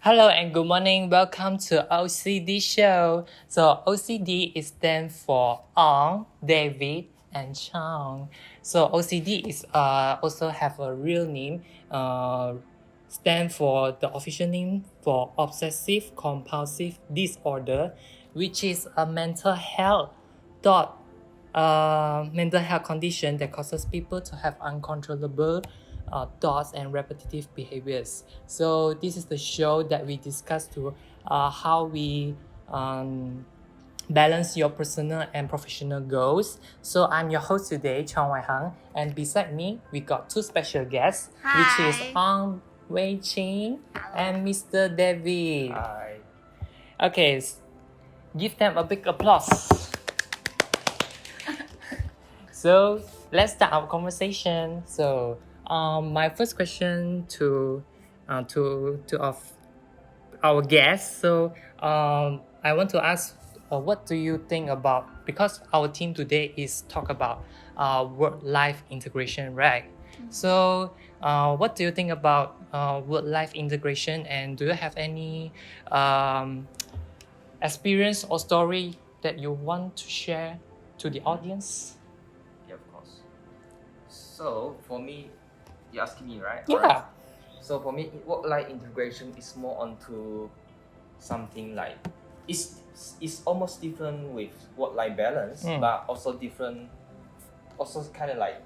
Hello and good morning. Welcome to OCDshow. So OCD is stand for Ong, David, and Choong. So OCD is also have a real name. Stand for the official name for obsessive compulsive disorder, which is a mental health condition that causes people to have uncontrollable thoughts and repetitive behaviors. So this is the show that we discuss to how we balance your personal and professional goals. So I'm your host today, Choong Wei Chin, and beside me we got two special guests, which is Ong Wei Chin and Mr. David. Hi. Okay, give them a big applause. So let's start our conversation. So my first question to of our guests. So I want to ask, what do you think about, because our team today is talk about work-life integration, right? So what do you think about work-life integration, and do you have any experience or story that you want to share to the audience? Yeah, of course. So for me, you're asking me, right? Yeah. Alright. So for me, work-life integration is more onto something like it's almost different with work-life balance, but also different, also kind of like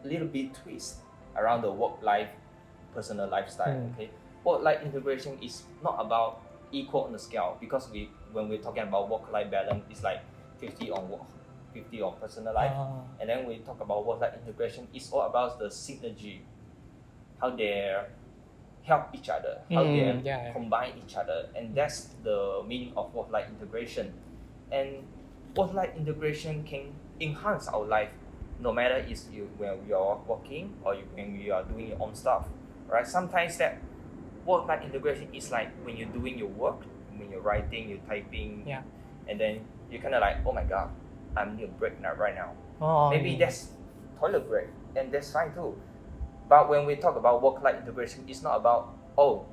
a little bit twist around the work-life personal lifestyle. Okay, work-life integration is not about equal on the scale, because when we're talking about work-life balance, it's like 50 on work, 50 on personal life. And then we talk about work-life integration, it's all about the synergy, how they help each other, how they combine each other, and that's the meaning of work-life integration. And work-life integration can enhance our life, no matter is you when you are working or when you are doing your own stuff, right? Sometimes that work-life integration is like when you're doing your work, when you're writing, you're typing, and then you're kind of like, oh my god, I need a break right now. Maybe that's toilet break, and that's fine too. But when we talk about work-life integration, it's not about, oh,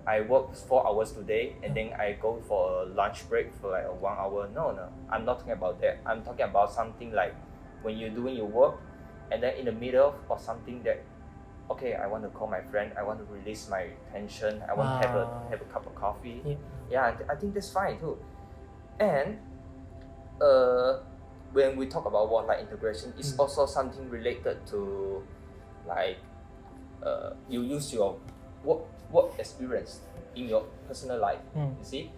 I work 4 hours today and then I go for a lunch break for like 1 hour. No, I'm not talking about that. I'm talking about something like when you're doing your work and then in the middle of something that, okay, I want to call my friend, I want to release my tension, I want to have a cup of coffee. I think that's fine too. And when we talk about work-life integration, it's also something related to like you use your work experience in your personal life. You see,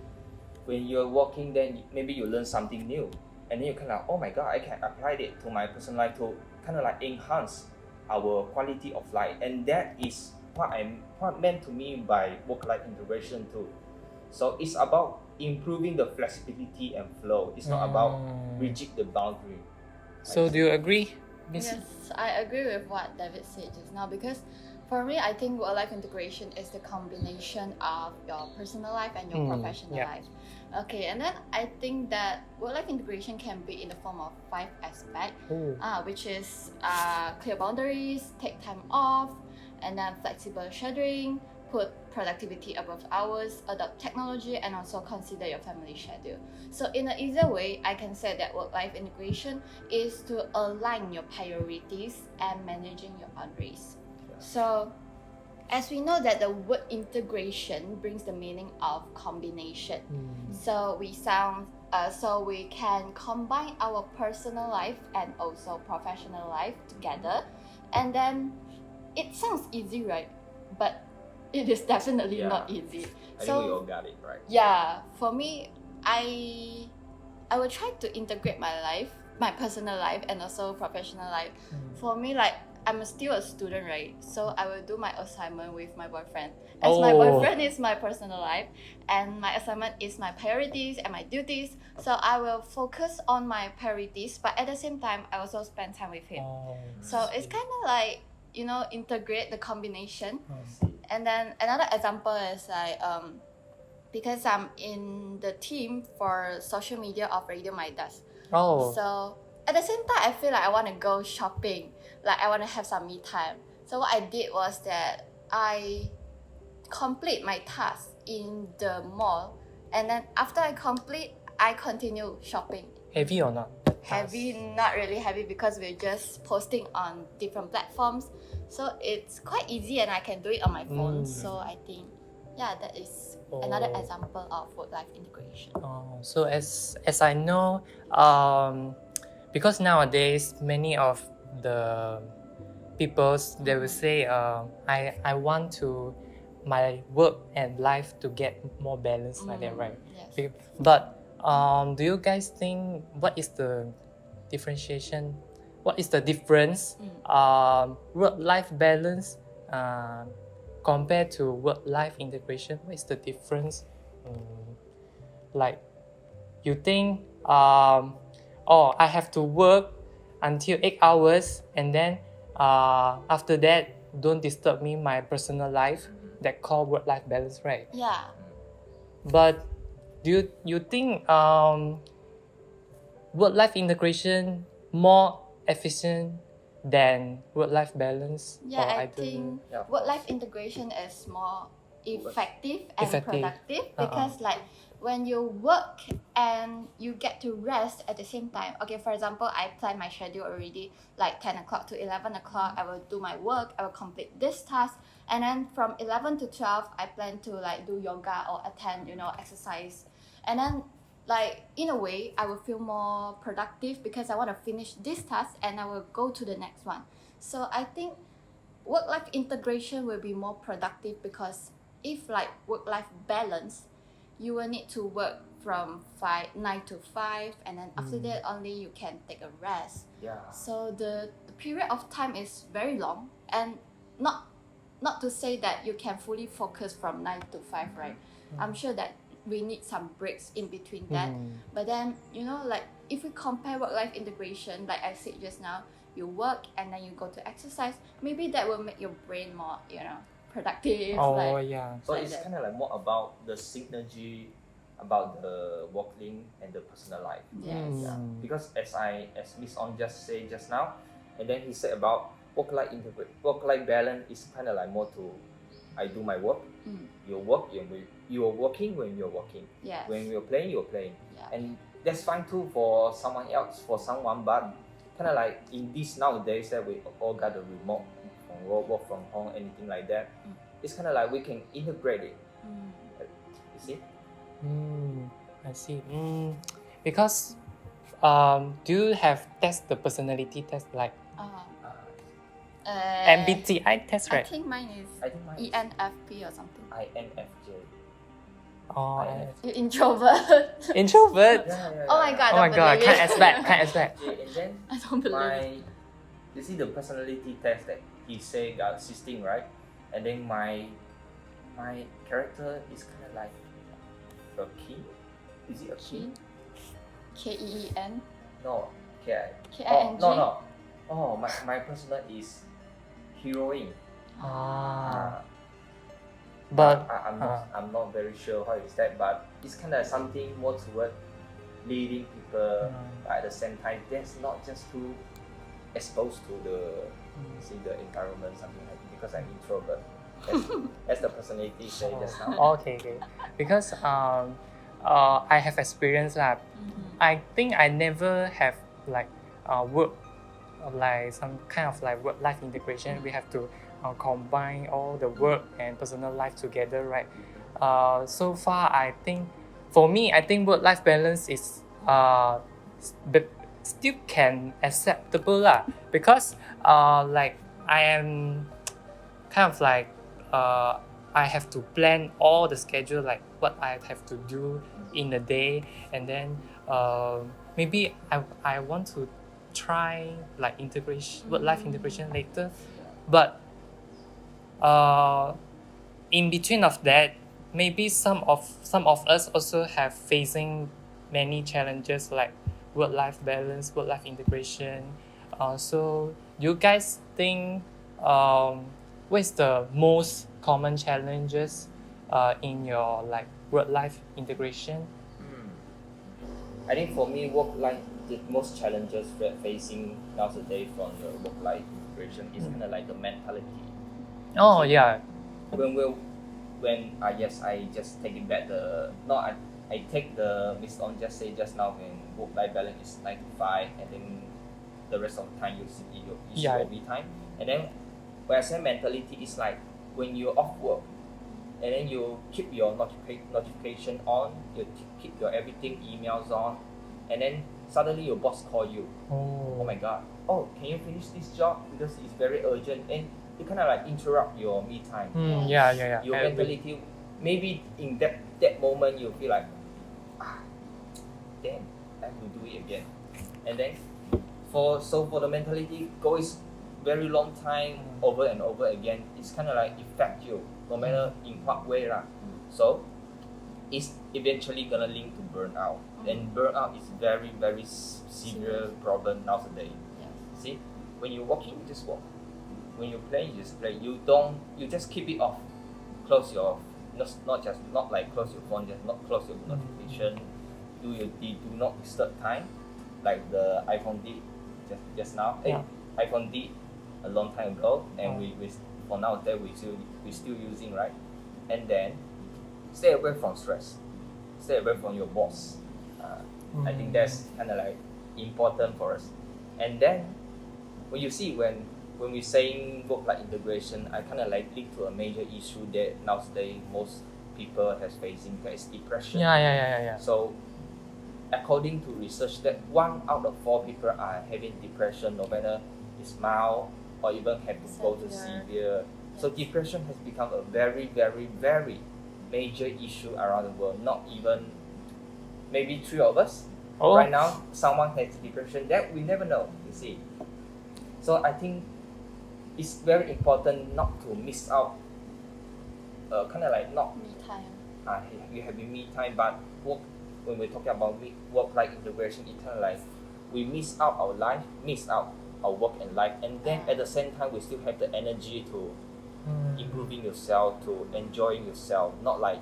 when you're working, then maybe you learn something new, and then you kind of, oh my god, I can apply it to my personal life to kind of like enhance our quality of life. And that is what meant to me by work-life integration too. So it's about improving the flexibility and flow. It's not about rigid the boundary. So do you agree, Miss? Yes, I agree with what David said just now, because for me, I think work-life integration is the combination of your personal life and your professional life. Okay, and then I think that work-life integration can be in the form of 5 aspects, which is clear boundaries, take time off, and then flexible scheduling, put productivity above hours, adopt technology, and also consider your family schedule. So in an easier way, I can say that work-life integration is to align your priorities and managing your boundaries. So as we know that the word integration brings the meaning of combination. So we can combine our personal life and also professional life together. And then it sounds easy, right? But it is definitely not easy. I think we all got it, right? Yeah, for me, I will try to integrate my life, my personal life, and also professional life. For me, like, I'm still a student, right? So I will do my assignment with my boyfriend, as my boyfriend is my personal life, and my assignment is my priorities and my duties. So I will focus on my priorities, but at the same time, I also spend time with him. So it's kind of like, integrate the combination. And then another example is like, because I'm in the team for social media of Radio Midas. So at the same time, I feel like I want to go shopping, like I want to have some me time. So what I did was that I complete my task in the mall, and then after I complete, I continue shopping. Heavy or not? Heavy, not really heavy because we're just posting on different platforms, so it's quite easy and I can do it on my phone. So I think, yeah, that is another example of work-life integration. So as I know, because nowadays many of the people they will say, I want to my work and life to get more balanced like that, right? Yes. But do you guys think what is the differentiation? What is the difference? Work-life balance compared to work-life integration. What is the difference? Like you think, I have to work until 8 hours, and then after that, don't disturb me my personal life. That called work-life balance, right? Yeah. But do you think work-life integration more efficient than work-life balance? Yeah, I think work-life integration is more effective and productive because like when you work and you get to rest at the same time. Okay, for example, I plan my schedule already, like 10 o'clock to 11 o'clock, I will do my work, I will complete this task. And then from 11 to 12, I plan to like do yoga or attend, exercise. And then like in a way, I will feel more productive because I want to finish this task and I will go to the next one. So I think work-life integration will be more productive because if like work-life balance, you will need to work from 9 to 5, and then after that only you can take a rest. So the period of time is very long, and not to say that you can fully focus from 9 to 5, right? I'm sure that we need some breaks in between that. But then, like if we compare work-life integration, like I said just now, you work and then you go to exercise, maybe that will make your brain more, productive. So it's kind of like more about the synergy about the working and the personal life. Yes. Because as Miss Ong just said just now, and then he said about work-life balance is kind of like more to I do my work, you work, you're working when you're working. Yes. When you're playing, you're playing. Yeah. And that's fine too for someone else, for someone, but kind of like in this nowadays that we all got a remote from work from home, anything like that, it's kind of like we can integrate it. You see? I see. Because do you have the personality test like MBTI test, right? I think mine is ENFP or something. INFJ. You introvert. Introvert? Yeah. Oh my god! Oh my god! Can't expect. And then I don't believe. You see the personality test that he said got 16, right? And then my character is kind of like a key. Is it a key? KEEN. No, KING. No. Oh, my personal is heroine. But I'm not very sure how is that, but it's kind of something more toward leading people. But at the same time, that's not just too exposed to the environment, something like that, because I'm introvert. As the personality say just now. Okay. Because I have experience that I think I never have like work like some kind of like work-life integration. We have to combine all the work and personal life together, right? So far, I think for me, I think work-life balance is but still can acceptable lah, because like I am kind of like I have to plan all the schedule, like what I have to do in a day, and then maybe I want to try like integration, work-life integration later, but in between of that, maybe some of us also have facing many challenges like work-life balance, work-life integration. So you guys think what is the most common challenges in your like work-life integration? I think for me, the most challenges we're facing nowadays from your work-life integration is kind of like the mentality. Oh yeah. When when yes, I just take it back I take the Miss On just say just now when work-life balance is 9 to 5 and then the rest of the time you your me time. And then when I say mentality is like when you're off work and then you keep your notification on, you keep your everything emails on, and then suddenly your boss call you. Oh my god. Oh, can you finish this job because it's very urgent, and you kind of like interrupt your me time. Yeah. Your mentality, maybe in that moment you feel like, damn, I have to do it again. And then for the mentality goes very long time over and over again, it's kind of like affect you no matter in what way lah. So it's eventually gonna link to burnout, and burnout is very very severe problem nowadays. See, when you're walking, you just walk. When you play, you just play. You just keep it off. Close your not like close your phone, just not close your notification. Do not disturb time, like the iPhone did just now. iPhone did a long time ago, and we for now that we still using, right? And then stay away from stress. Stay away from your boss. I think that's kind of like important for us. And then when you see when we're saying work-life integration, I kind of like link to a major issue that nowadays most people has facing, that is depression. Yeah. So according to research, that 1 out of 4 people are having depression, no matter it's mild or even have to go to severe. So depression has become a very, very, very major issue around the world. Not even maybe 3 of us. Right now, someone has depression that we never know, you see. So I think it's very important not to miss out, kind of like not me time. You have me time, but when we're talking about work-life integration, it's kind of like we miss out our life, miss out our work and life, and then at the same time we still have the energy to improving yourself, to enjoying yourself, not like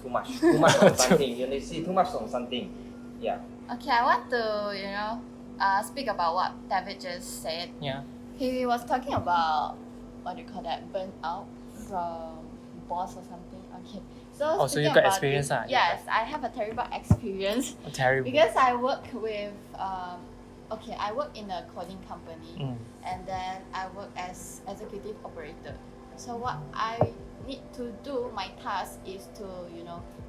too much on something. You see, too much on something. Yeah. Okay, I want to speak about what David just said. Yeah. He was talking about what do you call that, burnout from boss or something. Okay. So you got experience, yes, I have a terrible experience. Terrible. Because I work with I work in a coding company, and then I work as executive operator. So what I need to do, my task is to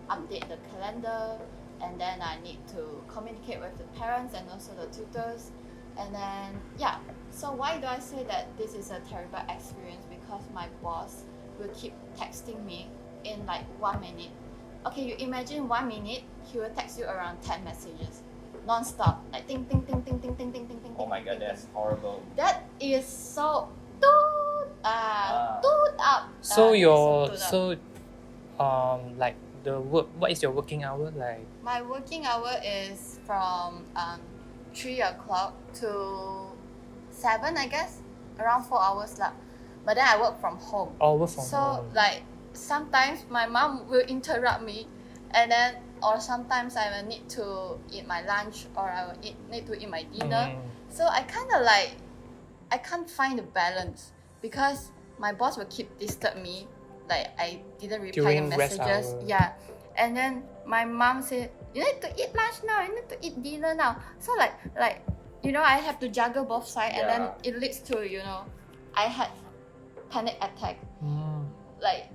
update the calendar, and then I need to communicate with the parents and also the tutors, and then so why do I say that this is a terrible experience? Because my boss will keep texting me in like 1 minute. Okay, you imagine 1 minute, he will text you around 10 messages non-stop, like ting ting ting ting ting ting ting ting ting. Oh my god, that's horrible. That is so toot up. Like the work, what is your working hour like? My working hour is from 3 o'clock to 7, I guess, around 4 hours lah. But then I work from home. Work from home. So like sometimes my mom will interrupt me, and then or sometimes I will need to eat my lunch, or I will need to eat my dinner. So I kind of like, I can't find the balance, because my boss will keep disturb me, like I didn't reply the messages. And then my mom said, you need to eat lunch now, you need to eat dinner now. So like I have to juggle both sides, and then it leads to I had panic attack. Like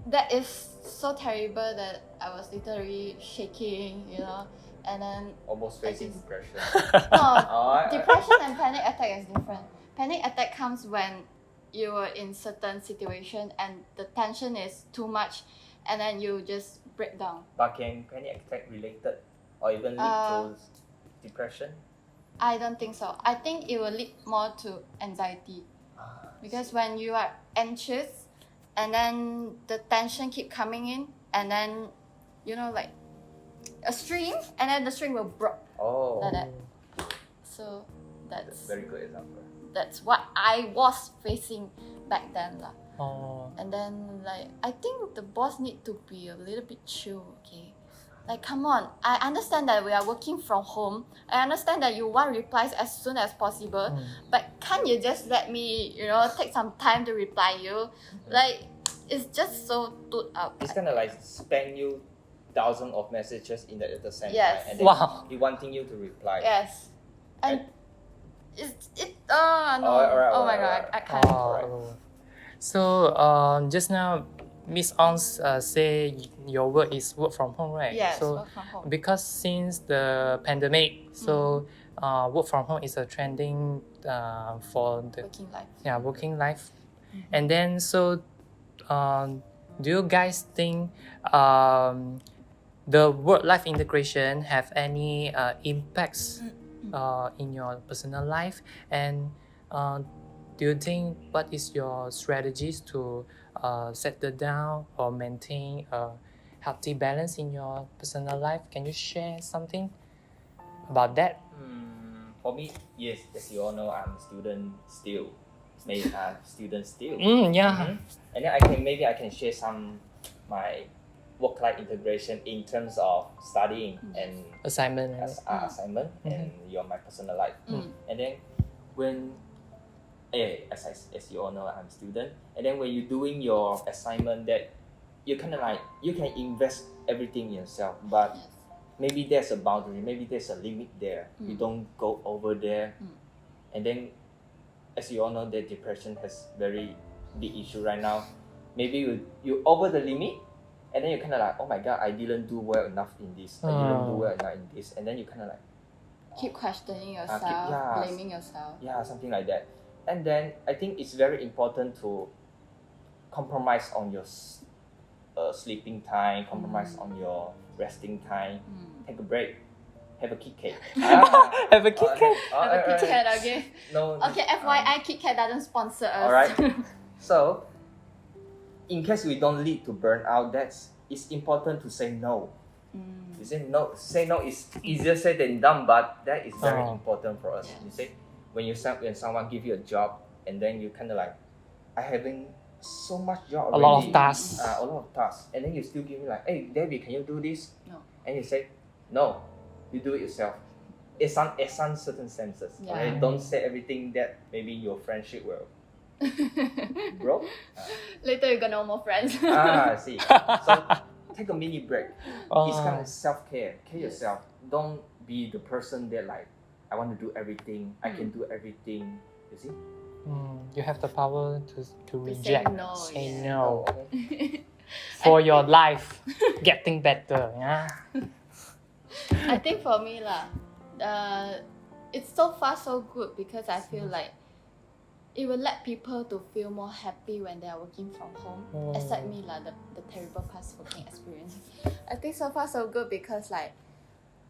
that is so terrible that I was literally shaking, and then almost facing depression. No, depression and panic attack is different. Panic attack comes when you are in certain situation and the tension is too much, and then you just break down. But can panic attack related or even lead to depression? I don't think so. I think it will lead more to anxiety, because when you are anxious, and then the tension keep coming in, and then like a string, and then the string will break. Like that. So that's very good example. That's what I was facing back then lah. And then like I think the boss need to be a little bit chill, okay? Like, come on, I understand that we are working from home. I understand that you want replies as soon as possible, but can't you just let me, take some time to reply you? Like, it's just so stood up. It's kind of like spam you thousands of messages in the same Yes. time, and then Wow. he wanting you to reply. Yes, and And- no. Alright, Oh my alright, god, I can't. Oh. So just now Miss Ong say your work is work from home, right? Yes, So work from home. because since the pandemic, so work from home is a trending for the Working life. working life. And then so do you guys think the work-life integration have any impacts in your personal life? And do you think what is your strategies to settle down or maintain a healthy balance in your personal life? Can you share something about that? For me, yes, as you all know, I'm a student still. Student still. Yeah. And then maybe I can share some my work-life integration in terms of studying and Assignment. assignment and my personal life. And then when as you all know, I'm a student. And then when you're doing your assignment, that you kind of like you can invest everything in yourself, but Yes. maybe there's a boundary, maybe there's a limit there. You don't go over there. And then, as you all know, that depression has very big issue right now. Maybe you over the limit, and then you kind of like, oh my god, I didn't do well enough in this. I didn't do well enough in this, and then you kind of like Keep questioning yourself, yeah. blaming yourself. yeah, something like that. And then I think it's very important to compromise on your sleeping time, compromise on your resting time, take a break, have a Kit Kat. Have a Kit Kat. Have a Kit Kat, okay? No. Okay, FYI, Kit Kat doesn't sponsor us. Alright. So, in case we don't lead to burnout, it's important to say no. You say no. Say no is easier said than done, but that is very important for us. Yes. You say when someone give you a job, and then you kind of like, I having so much job A already. lot of tasks. A lot of tasks, and then you still give me like, hey, Debbie, can you do this? No. And you say, no, you do it yourself. It's some certain senses. Yeah. Okay? Don't say everything that maybe your friendship will broke. Later you're gonna know more friends. I see. So take a mini break. It's kind Oh. of self-care. Care yourself. Don't be the person that like, I want to do everything. I can do everything. You see? You have the power to say reject, no, say yeah. no Okay. for your life getting better. Yeah. I think for me it's so far so good because I feel like it will let people to feel more happy when they are working from home. Except me the terrible past working experience. I think so far so good because like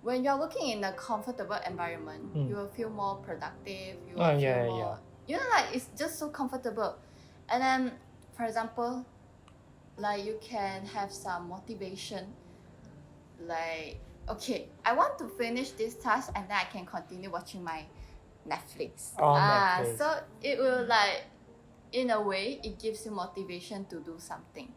when you're working in a comfortable environment, you will feel more productive. You will feel more. You know, like it's just so comfortable. And then, for example, like you can have some motivation. Like, okay, I want to finish this task and then I can continue watching my Netflix. Netflix. So it will like, in a way, it gives you motivation to do something.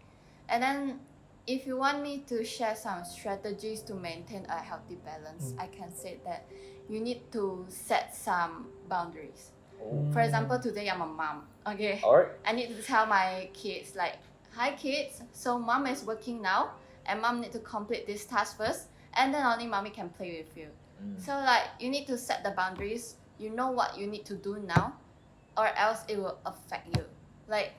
And then, if you want me to share some strategies to maintain a healthy balance, I can say that you need to set some boundaries. For example, today I'm a mom. Okay. Alright. I need to tell my kids like, hi kids, so mom is working now and mom need to complete this task first and then only mommy can play with you. So like you need to set the boundaries. You know what you need to do now or else it will affect you. Like,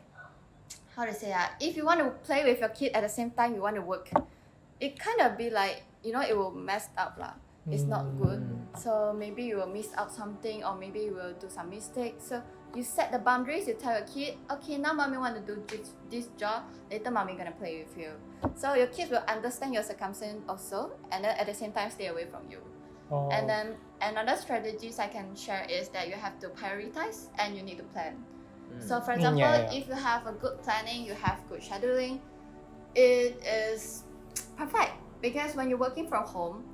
how to say that? If you want to play with your kid at the same time you want to work, it kind of be like, you know, it will mess up lah. It's not good. So maybe you will miss out something or maybe you will do some mistakes. So you set the boundaries, you tell your kid, okay, now mommy want to do this job, later mommy gonna play with you. So your kids will understand your circumstance also and then at the same time stay away from you. And then another strategies I can share is that you have to prioritize and you need to plan. So for example, if you have a good planning, you have good scheduling, it is perfect because when you're working from home,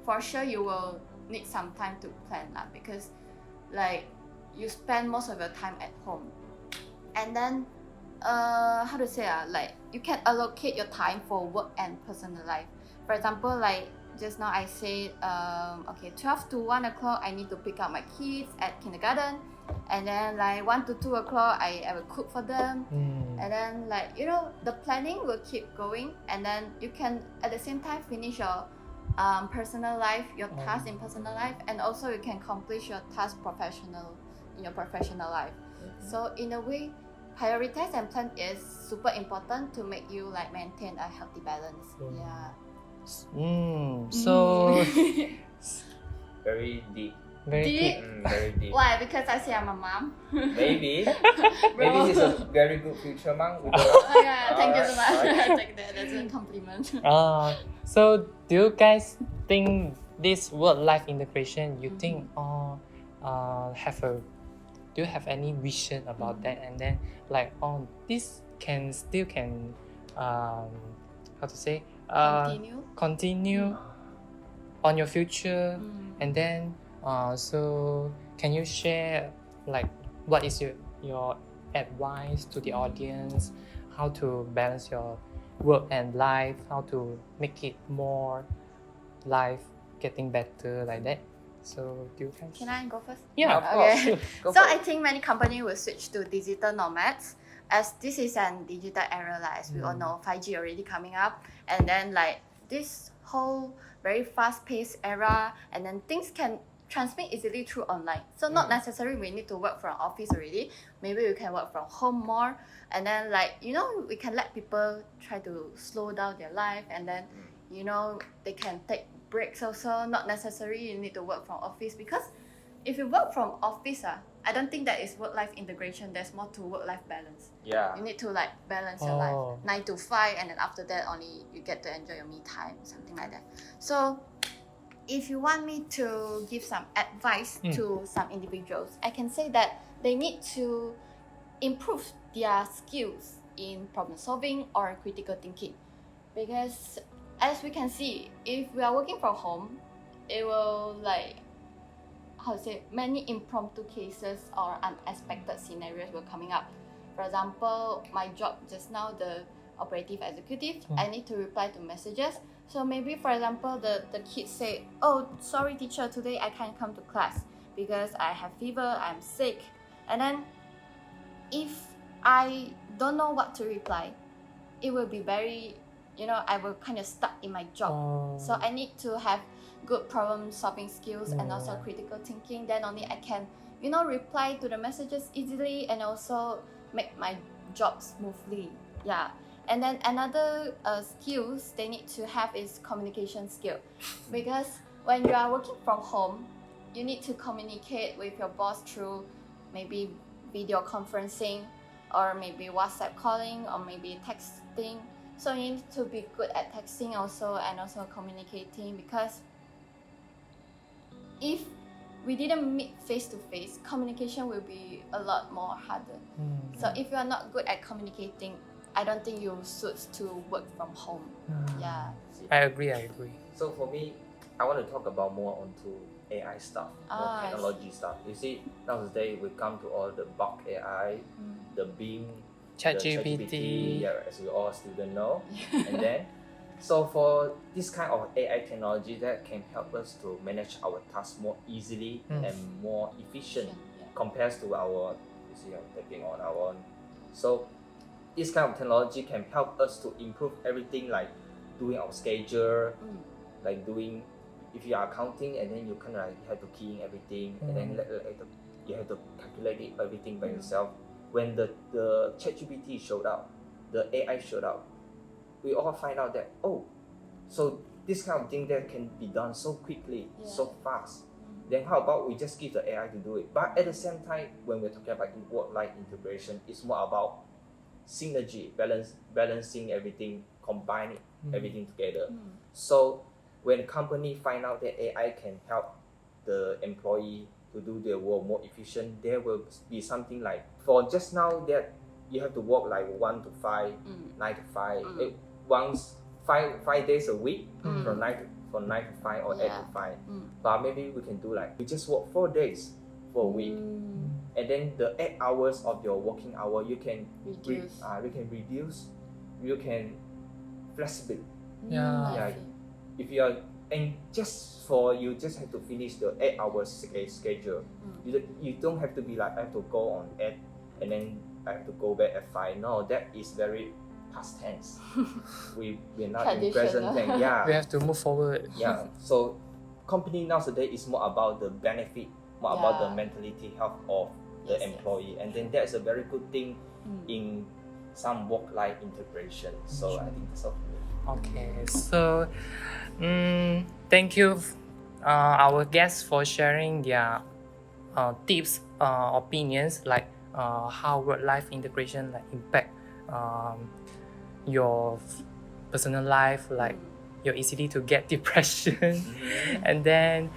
for sure you will need some time to plan lah because like you spend most of your time at home. And then how to say like you can allocate your time for work and personal life. For example, like just now I said okay, 12 to 1 o'clock I need to pick up my kids at kindergarten and then like 1 to 2 o'clock I will cook for them, and then like you know the planning will keep going, and then you can at the same time finish your personal life, your task in personal life, and also you can accomplish your task in your professional life. So in a way, prioritize and plan is super important to make you like maintain a healthy balance. So Very deep. very Deep? deep. Very deep. Why? Because I say I'm a mom. Maybe. Bro. Maybe she's a very good future mom. We don't know. Oh, yeah, thank you so much. Alright. I take that as a compliment. So do you guys think this work-life integration? You think do you have any vision about that? And then like this can how to say continue on your future, and then so can you share like what is your advice to the audience, how to balance your work and life, how to make it more life getting better like that? So do you guys? Can I go first? Yeah, Of course. Okay. Go So for I it. think many companies will switch to digital nomads, as this is an digital era, like as we all know, 5G already coming up, and then like this whole very fast-paced era, and then things can transmit easily through online. So not necessarily we need to work from office already. Maybe we can work from home more, and then like you know we can let people try to slow down their life, and then you know they can take breaks also. Not necessarily you need to work from office, because if you work from office, I don't think that is work-life integration. There's more to work-life balance. Yeah. You need to like balance your life 9 to 5, and then after that only you get to enjoy your me time, something like that. So if you want me to give some advice to some individuals, I can say that they need to improve their skills in problem solving or critical thinking, because as we can see, if we are working from home, it will like many impromptu cases or unexpected scenarios were coming up. For example, my job just now, the operative executive, I need to reply to messages. So maybe, for example, the kids say, "Oh, sorry teacher, today I can't come to class because I have fever, I'm sick." And then if I don't know what to reply, it will be very, I will kind of stuck in my job. So I need to have good problem solving skills and also critical thinking. Then only I can, reply to the messages easily and also make my job smoothly. Yeah. And then another skills they need to have is communication skill, because when you are working from home, you need to communicate with your boss through maybe video conferencing, or maybe WhatsApp calling, or maybe texting. So you need to be good at texting also, and also communicating, because if we didn't meet face to face, communication will be a lot more harder. So if you are not good at communicating, I don't think you suit to work from home. Yeah. I agree. So for me, I want to talk about more onto AI stuff, more technology stuff. You see, nowadays we come to all the bulk AI, the Bing, ChatGPT. yeah, as we all students know. And then, so for this kind of AI technology that can help us to manage our tasks more easily and more efficient compared to our, typing on our own. So this kind of technology can help us to improve everything, like doing our schedule, like doing, if you are accounting, and then you kind of like have to key in everything, and then you have to calculate everything by yourself. When the ChatGPT showed up, the AI showed up, we all find out that, so this kind of thing that can be done so quickly, so fast. Then how about we just give the AI to do it? But at the same time, when we're talking about work-life integration, it's more about synergy, balancing everything, combining everything together. So when a company find out that AI can help the employee to do their work more efficient, there will be something like, for just now that you have to work like 1 to 5, 9 to 5, once 5 days a week, from 9 to 5 or 8 to 5. But maybe we can do like, we just work 4 days for a week. And then the 8 hours of your working hour, you can reduce, you can flexible. Yeah. If you are and just for you just have to finish the 8 hours schedule. You don't have to be like I have to go on 8 and then I have to go back at 5. No, that is very past tense. we're not in present tense. Yeah, We have to move forward. yeah. So company nowadays is more about the benefit, more about the mentality health of the employee, and then that's a very good thing in some work-life integration. So I think that's all for me. Okay, so thank you, our guests, for sharing their tips, opinions, like how work-life integration like impact your personal life, like you're easily to get depression, and then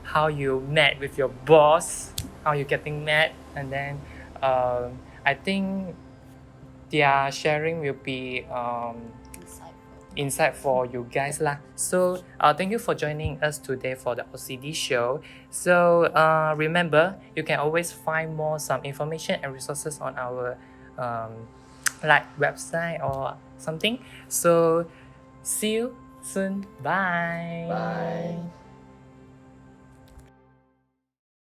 how you met with your boss, how you getting mad, and then I think their sharing will be insight for you guys lah. So thank you for joining us today for the OCD show. So remember, you can always find more some information and resources on our like website or something. So see you soon. Bye. Bye.